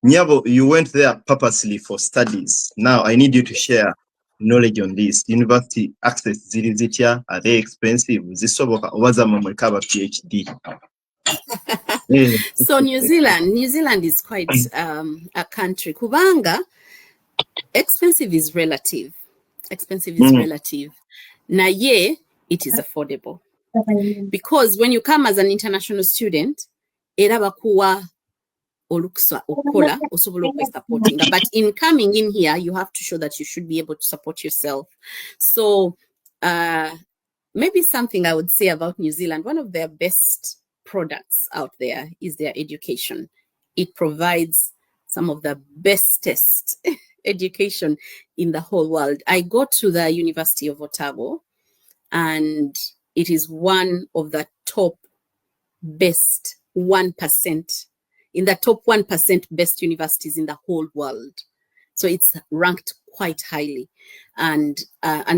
Nyabo, you went there purposely for studies. Now I need you to share knowledge on this. University access ziri zitya? Are they expensive? Zisoboka obaza mamweka aba PhD. So New Zealand is quite a country. Kubanga, expensive is relative. Naye, it is affordable. Because when you come as an international student, era bakuwa oluksa okola osobola supporting. But in coming in here, you have to show that you should be able to support yourself. So maybe something I would say about New Zealand, one of their best products out there is their education. It provides some of the bestest education in the whole world. I go to the University of Otago, and it is one of the top best 1%, in the top 1% best universities in the whole world. So it's ranked quite highly, and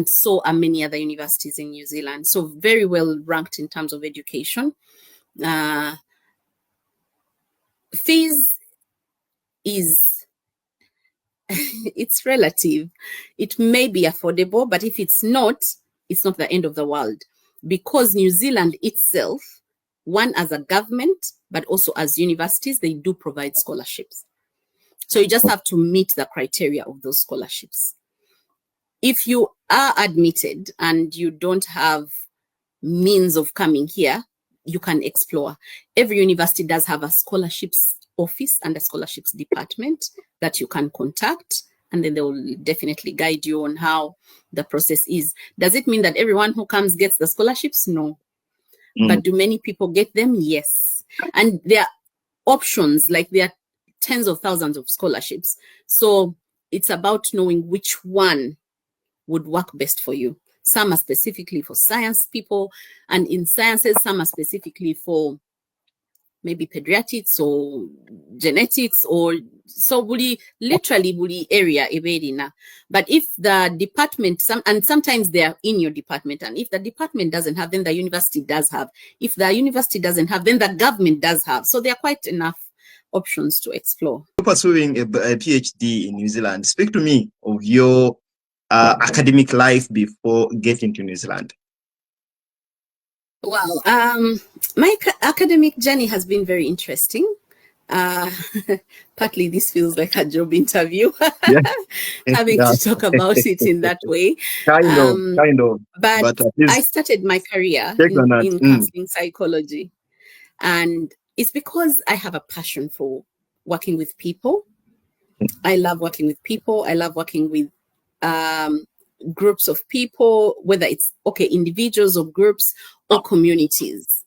so are many other universities in New Zealand. So very well ranked in terms of education. Fees is it's relative. It may be affordable, but if it's not the end of the world, because New Zealand itself, one as a government, but also as universities, they do provide scholarships. So you just have to meet the criteria of those scholarships. If you are admitted and you don't have means of coming here, you can explore. Every university does have a scholarships office and a scholarships department that you can contact, and then they will definitely guide you on how the process is. Does it mean that everyone who comes gets the scholarships? No. But do many people get them? Yes. And there are options, like there are tens of thousands of scholarships. So it's about knowing which one would work best for you. Some are specifically for science people, and in sciences, some are specifically for maybe pediatrics or genetics, or so literally buli area eberina. But if the department, and sometimes they are in your department, and if the department doesn't have, then the university does have. If the university doesn't have, then the government does have. So there are quite enough options to explore. Pursuing a PhD in New Zealand, speak to me of your academic life before getting to New Zealand. Wow. My academic journey has been very interesting. Partly this feels like a job interview, having to talk about it in that way. Kind of. But I started my career in counselling psychology. And it's because I have a passion for working with people. I love working with people. I love working with groups of people, whether it's individuals or groups or communities.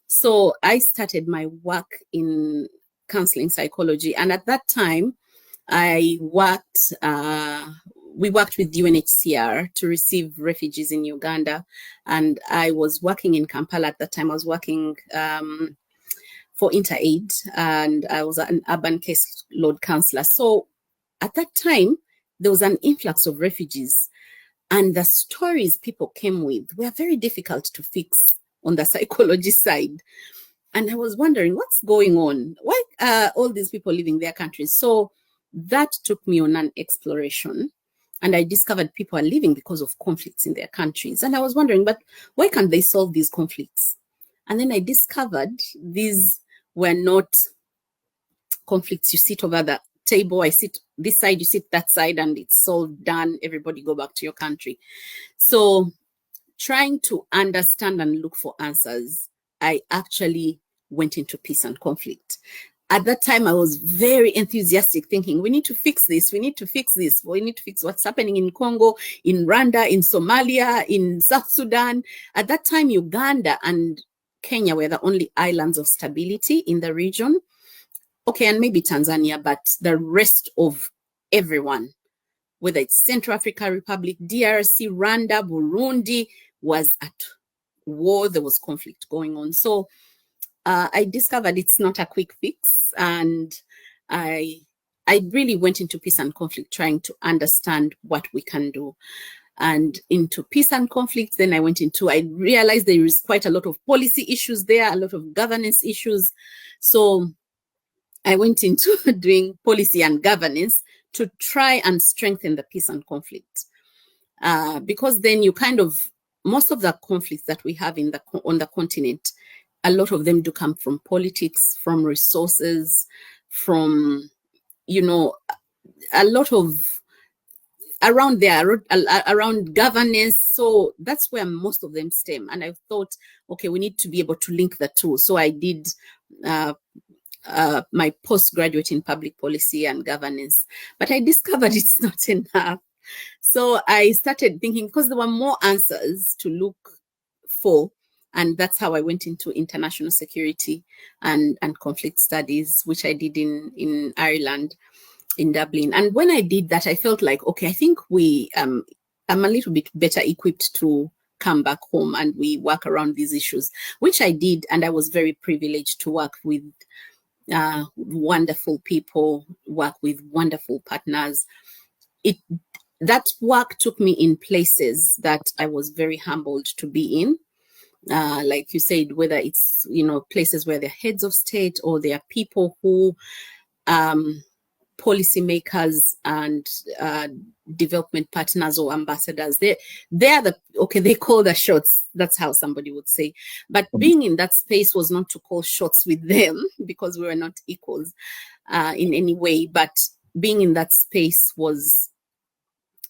So I started my work in counseling psychology, and at that time we worked with UNHCR to receive refugees in Uganda, and I was working in Kampala at that time. I was working for InterAid, and I was an urban caseload counselor. So at that time there was an influx of refugees, and the stories people came with were very difficult to fix on the psychology side. And I was wondering, what's going on? Why are all these people leaving their countries? So that took me on an exploration, and I discovered people are leaving because of conflicts in their countries. And I was wondering, but why can't they solve these conflicts? And then I discovered these were not conflicts. You sit over the table, I sit this side, you sit that side, and it's all done. Everybody go back to your country. So trying to understand and look for answers, I actually went into peace and conflict. At that time, I was very enthusiastic, thinking, we need to fix this, we need to fix this, we need to fix what's happening in Congo, in Rwanda, in Somalia, in South Sudan. At that time, Uganda and Kenya were the only islands of stability in the region. Okay, and maybe Tanzania, but the rest of everyone, whether it's Central African Republic, DRC, Rwanda, Burundi, was at war. There was conflict going on. So I discovered it's not a quick fix, and I really went into peace and conflict, trying to understand what we can do. And into peace and conflict, then I realized there is quite a lot of policy issues there, a lot of governance issues. So I went into doing policy and governance to try and strengthen the peace and conflict. Because then you kind of, most of the conflicts that we have on the continent, a lot of them do come from politics, from resources, from, you know, a lot of around there, around governance. So that's where most of them stem. And I thought, okay, we need to be able to link the two. So I did my postgraduate in public policy and governance, but I discovered it's not enough. So I started thinking, because there were more answers to look for, and that's how I went into international security and conflict studies, which I did in Ireland, in Dublin. And when I did that, I felt like, okay, I think I'm a little bit better equipped to come back home and we work around these issues, which I did. And I was very privileged to work with wonderful people, work with wonderful partners. That work took me in places that I was very humbled to be in. Like you said, whether it's, you know, places where they're heads of state or there are people who, policymakers and development partners or ambassadors, they call the shots. That's how somebody would say. But being in that space was not to call shots with them because we were not equals in any way. But being in that space was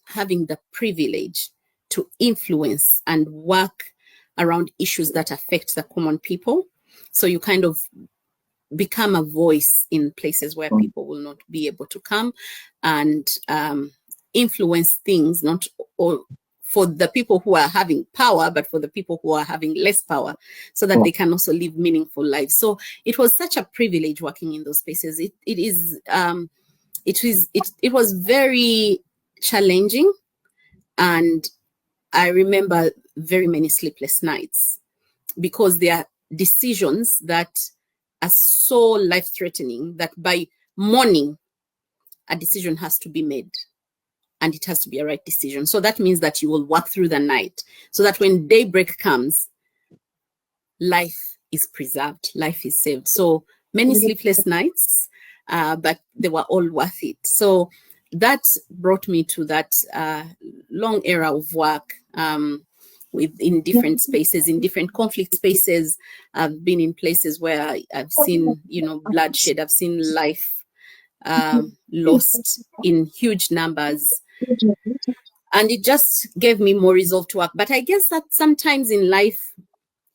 having the privilege to influence and work around issues that affect the common people. So you kind of become a voice in places where people will not be able to come, and influence things, not all for the people who are having power, but for the people who are having less power, so that they can also live meaningful lives. So it was such a privilege working in those spaces. It was very challenging, and I remember very many sleepless nights because there are decisions that are so life-threatening that by morning, a decision has to be made, and it has to be a right decision. So that means that you will work through the night so that when daybreak comes, life is preserved, life is saved. So many sleepless nights, but they were all worth it. So that brought me to that long era of work in different spaces, in different conflict spaces. I've been in places where I've seen, you know, bloodshed. I've seen life lost in huge numbers. And it just gave me more resolve to work. But I guess that sometimes in life,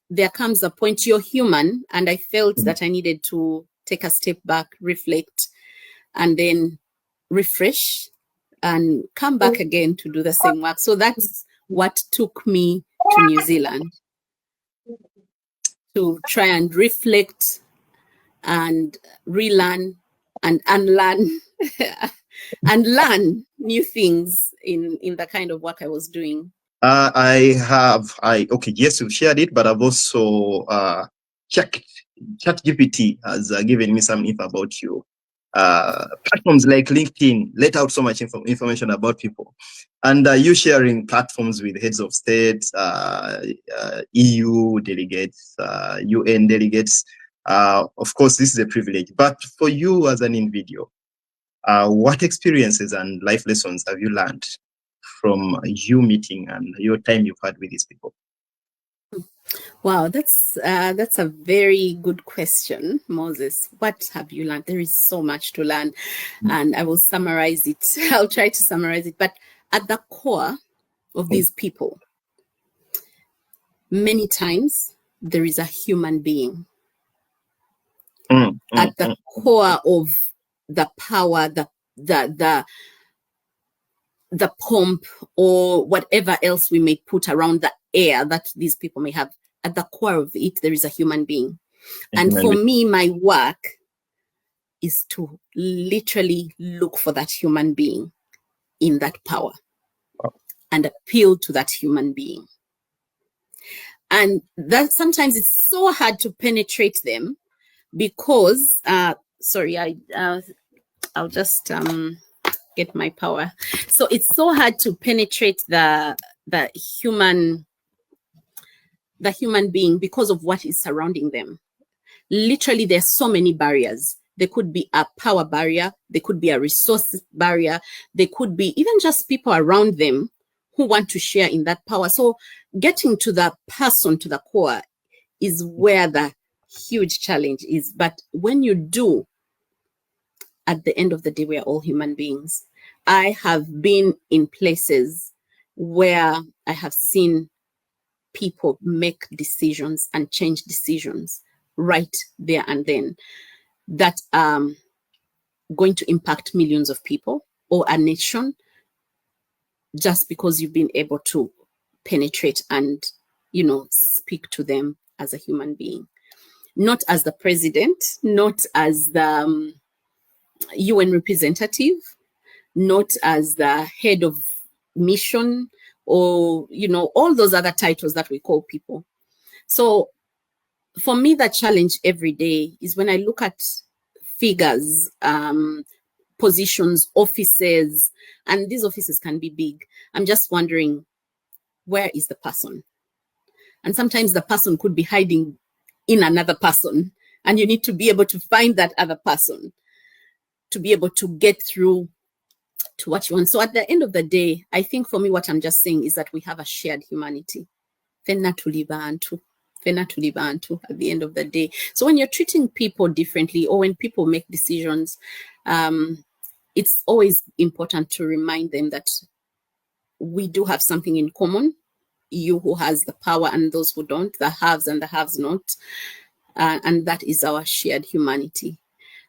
there comes a point, you're human, and I felt that I needed to take a step back, reflect, and then refresh and come back again to do the same work. So that's what took me to New Zealand, to try and reflect and relearn and unlearn and learn new things in the kind of work I was doing. Yes, you've shared it, but I've also checked. ChatGPT has given me some info about you. Platforms like LinkedIn let out so much information about people, and you sharing platforms with heads of states, EU delegates, UN delegates. Of course, this is a privilege, but for you as an individual, what experiences and life lessons have you learned from you meeting and your time you've had with these people? Wow, that's a very good question, Moses. What have you learned? There is so much to learn, and I will summarize it. I'll try to summarize it. But at the core of these people, many times there is a human being. At the core of the power, the pomp, or whatever else we may put around the air that these people may have, at the core of it, there is a human being. And for me, my work is to literally look for that human being in that power and appeal to that human being. And that sometimes it's so hard to penetrate them because, I'll just get my power. So it's so hard to penetrate the human being because of what is surrounding them. Literally, there's so many barriers. There could be a power barrier. There could be a resource barrier. There could be even just people around them who want to share in that power. So getting to the person, to the core, is where the huge challenge is. But when you do, at the end of the day, we are all human beings. I have been in places where I have seen people make decisions and change decisions right there and then that are going to impact millions of people or a nation, just because you've been able to penetrate and, speak to them as a human being, not as the president, not as the UN representative, not as the head of mission, or, all those other titles that we call people. So for me, the challenge every day is when I look at figures, positions, offices, and these offices can be big. I'm just wondering, where is the person? And sometimes the person could be hiding in another person, and you need to be able to find that other person to be able to get through to what you want. So at the end of the day, I think for me, what I'm just saying is that we have a shared humanity. At the end of the day. So when you're treating people differently, or when people make decisions, it's always important to remind them that we do have something in common. You who has the power and those who don't, the haves and the haves not. And that is our shared humanity.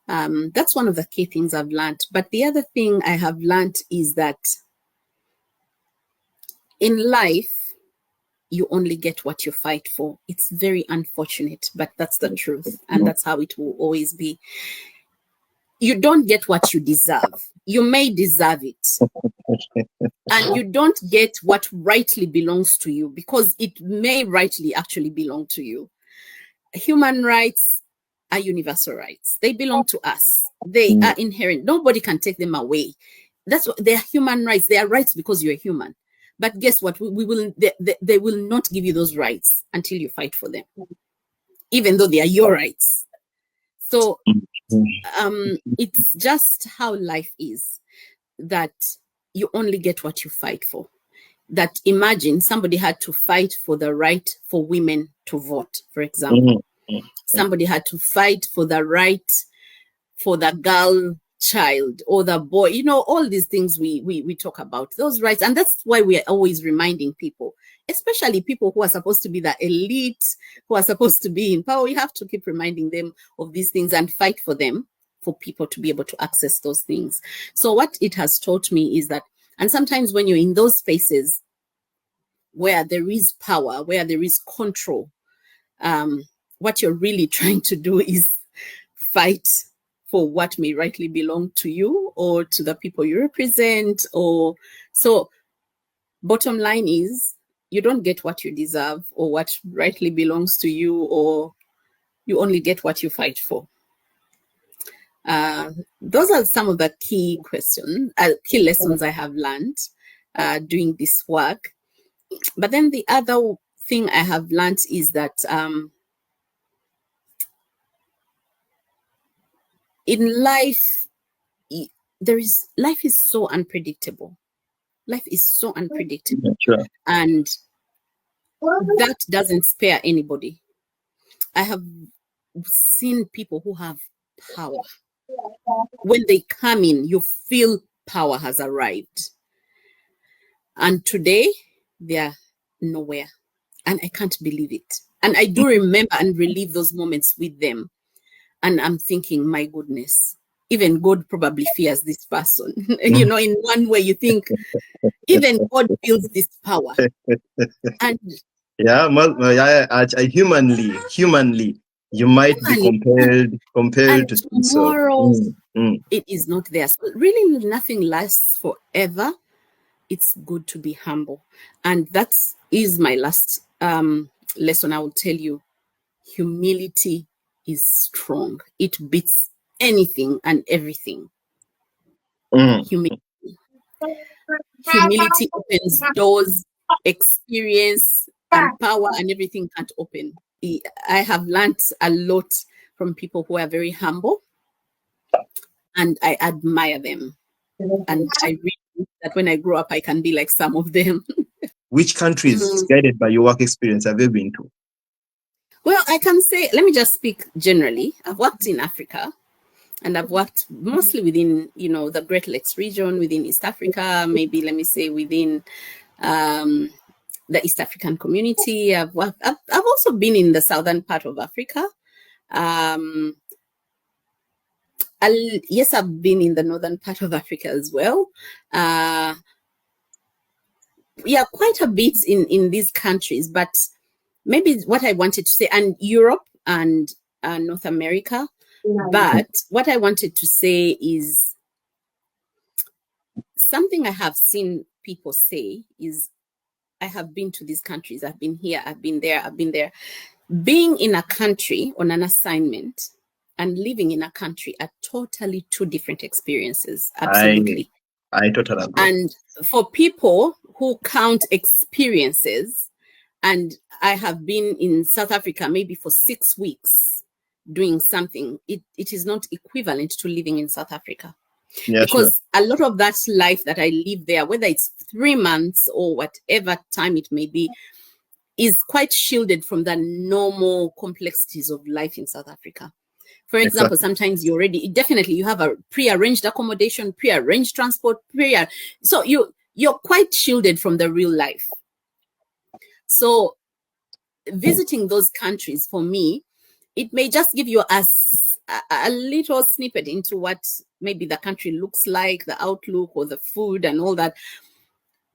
That's one of the key things I've learned. But the other thing I have learned is that in life, you only get what you fight for. It's very unfortunate, but that's the truth. And that's how it will always be. You don't get what you deserve. You may deserve it. And you don't get what rightly belongs to you, because it may rightly actually belong to you. Human rights are universal rights. They belong to us. They are inherent. Nobody can take them away. That's what they're human rights. They are rights because you're human. But guess what? They will not give you those rights until you fight for them, even though they are your rights. So it's just how life is, that you only get what you fight for. That imagine somebody had to fight for the right for women to vote, for example. Somebody had to fight for the right for the girl child or the boy, all these things we talk about, those rights. And that's why we are always reminding people, especially people who are supposed to be the elite, who are supposed to be in power. We have to keep reminding them of these things and fight for them, for people to be able to access those things. So what it has taught me is that, and sometimes when you're in those spaces where there is power, where there is control, what you're really trying to do is fight for what may rightly belong to you or to the people you represent. Or so bottom line is, you don't get what you deserve or what rightly belongs to you, or you only get what you fight for. Those are some of the key lessons I have learned doing this work. But then the other thing I have learned is that in life, life is so unpredictable. Life is so unpredictable. Sure. And that doesn't spare anybody. I have seen people who have power. When they come in, you feel power has arrived. And today, they are nowhere. And I can't believe it. And I do remember and relive those moments with them. And I'm thinking, my goodness, even God probably fears this person. In one way, you think, even God feels this power. And humanly, you might be compelled to do so. Tomorrow, it is not there. So really, nothing lasts forever. It's good to be humble. And that is my last lesson I will tell you. Humility is strong. It beats anything and everything. Humility opens doors, experience and power, and everything can't open. I have learned a lot from people who are very humble, and I admire them. And I really wish that when I grow up, I can be like some of them. Which countries, guided by your work experience, have you been to? Well, I can say, let me just speak generally. I've worked in Africa, and I've worked mostly within, the Great Lakes region, within East Africa, maybe let me say within the East African community. I've also been in the southern part of Africa. Yes, I've been in the northern part of Africa as well. Yeah, quite a bit in these countries, but maybe what I wanted to say, and Europe and North America, but what I wanted to say is something I have seen people say is, I have been to these countries, I've been here, I've been there, I've been there. Being in a country on an assignment and living in a country are totally two different experiences. Absolutely. I totally agree. And for people who count experiences, and I have been in South Africa maybe for 6 weeks doing something, it is not equivalent to living in South Africa. Yeah, because a lot of that life that I live there, whether it's 3 months or whatever time it may be, is quite shielded from the normal complexities of life in South Africa. For example, sometimes you have a pre-arranged accommodation, pre-arranged transport, so you're quite shielded from the real life. So visiting those countries, for me, it may just give you a little snippet into what maybe the country looks like, the outlook or the food and all that,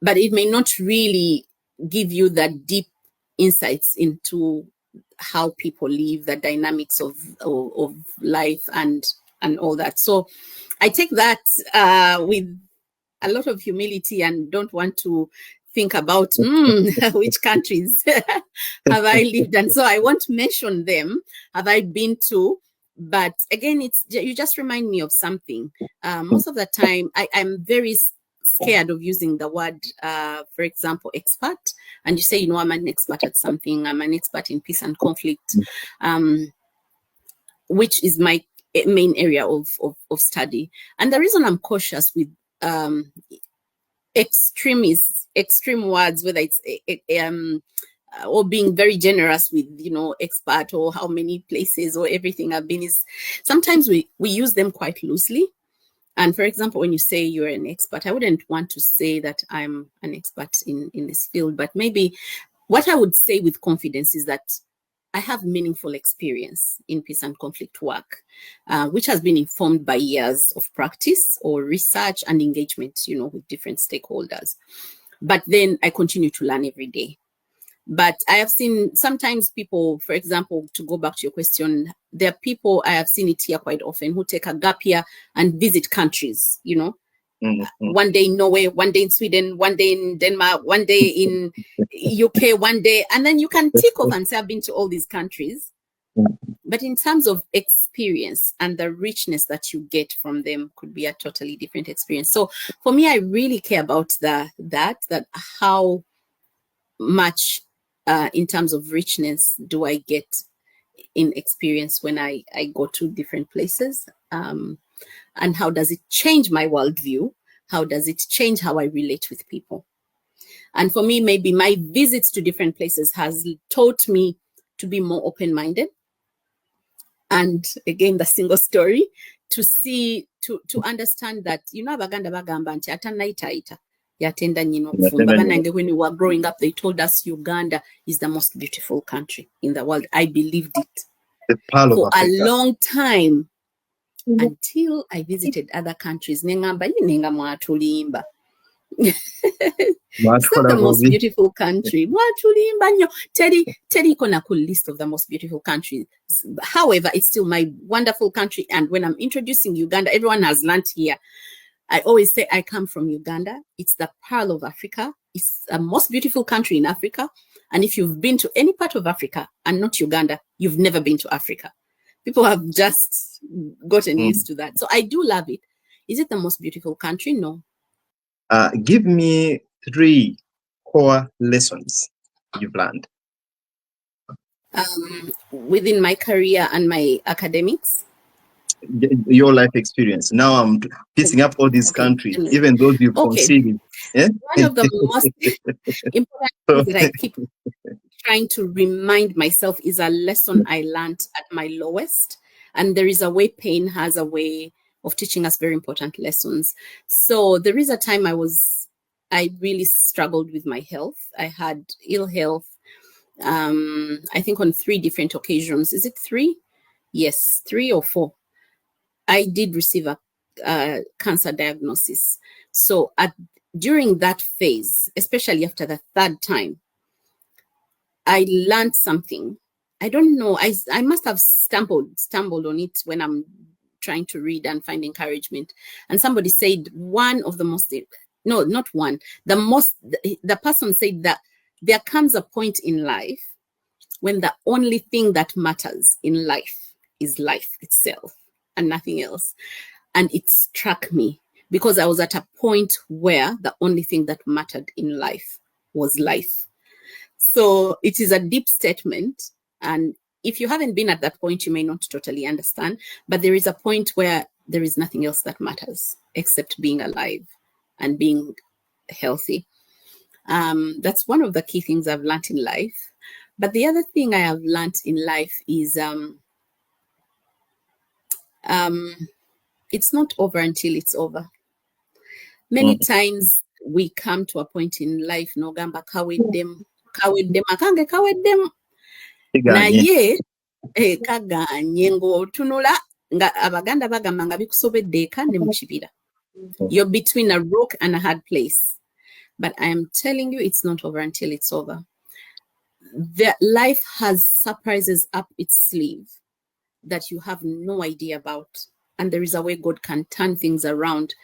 but it may not really give you that deep insights into how people live, the dynamics of life and all that. So I take that with a lot of humility and don't want to think about which countries have I lived, and so I won't mention them. Have I been to? But again, you just remind me of something. Most of the time, I'm very scared of using the word, for example, expert. And you say, I'm an expert at something. I'm an expert in peace and conflict, which is my main area of study. And the reason I'm cautious with extreme words, whether it's or being very generous with expert or how many places or everything I've been, is sometimes we use them quite loosely. And for example, when you say you're an expert, I wouldn't want to say that I'm an expert in this field, but maybe what I would say with confidence is that I have meaningful experience in peace and conflict work, which has been informed by years of practice or research and engagement, with different stakeholders. But then I continue to learn every day. But I have seen sometimes people, for example, to go back to your question, there are people, I have seen it here quite often, who take a gap year and visit countries, one day in Norway, one day in Sweden, one day in Denmark, one day in UK, one day, and then you can tick off and say, I've been to all these countries. But in terms of experience and the richness that you get from them could be a totally different experience. So for me, I really care about that how much in terms of richness do I get in experience when I go to different places, and how does it change my worldview? How does it change how I relate with people? And for me, maybe my visits to different places has taught me to be more open-minded. And again, the single story, to see, to understand that, abaganda bagamba nti atanaitaita yatenda nyino kufumba. Banange, when we were growing up, they told us Uganda is the most beautiful country in the world. I believed it for a long time, until I visited other countries. Nengamba yinenga mwatulimba. It's not the most beautiful country. Teddy kona cool list of the most beautiful countries. However, it's still my wonderful country. And when I'm introducing Uganda, everyone has learned here. I always say I come from Uganda. It's the pearl of Africa. It's the most beautiful country in Africa. And if you've been to any part of Africa and not Uganda, you've never been to Africa. People have just gotten used to that. So I do love it. Is it the most beautiful country? No. Give me 3 core lessons you've learned. Within my career and my academics? your life experience. Now I'm piecing up all these countries, even those you've conceded. Yeah? One of the most important things that I keep trying to remind myself is a lesson I learned at my lowest. And there is a way pain has a way of teaching us very important lessons. So there is a time I really struggled with my health. I had ill health, I think on 3 different occasions. Is it 3? Yes, 3 or 4. I did receive a cancer diagnosis. So during that phase, especially after the 3rd time, I learned something. I don't know. I must have stumbled on it when I'm trying to read and find encouragement. And somebody said the person said that there comes a point in life when the only thing that matters in life is life itself and nothing else. And it struck me because I was at a point where the only thing that mattered in life was life. So it is a deep statement. And if you haven't been at that point, you may not totally understand. But there is a point where there is nothing else that matters except being alive and being healthy. That's one of the key things I've learned in life. But the other thing I have learned in life is it's not over until it's over. Many times we come to a point in life, no gamba kaweddem akange kaweddem naye kaganye ng'otunula nga abaganda bagamba nga bikusobedde eka ne mu kibira. You're between a rock and a hard place. But I am telling you, it's not over until it's over. The life has surprises up its sleeve that you have no idea about. And there is a way God can turn things around.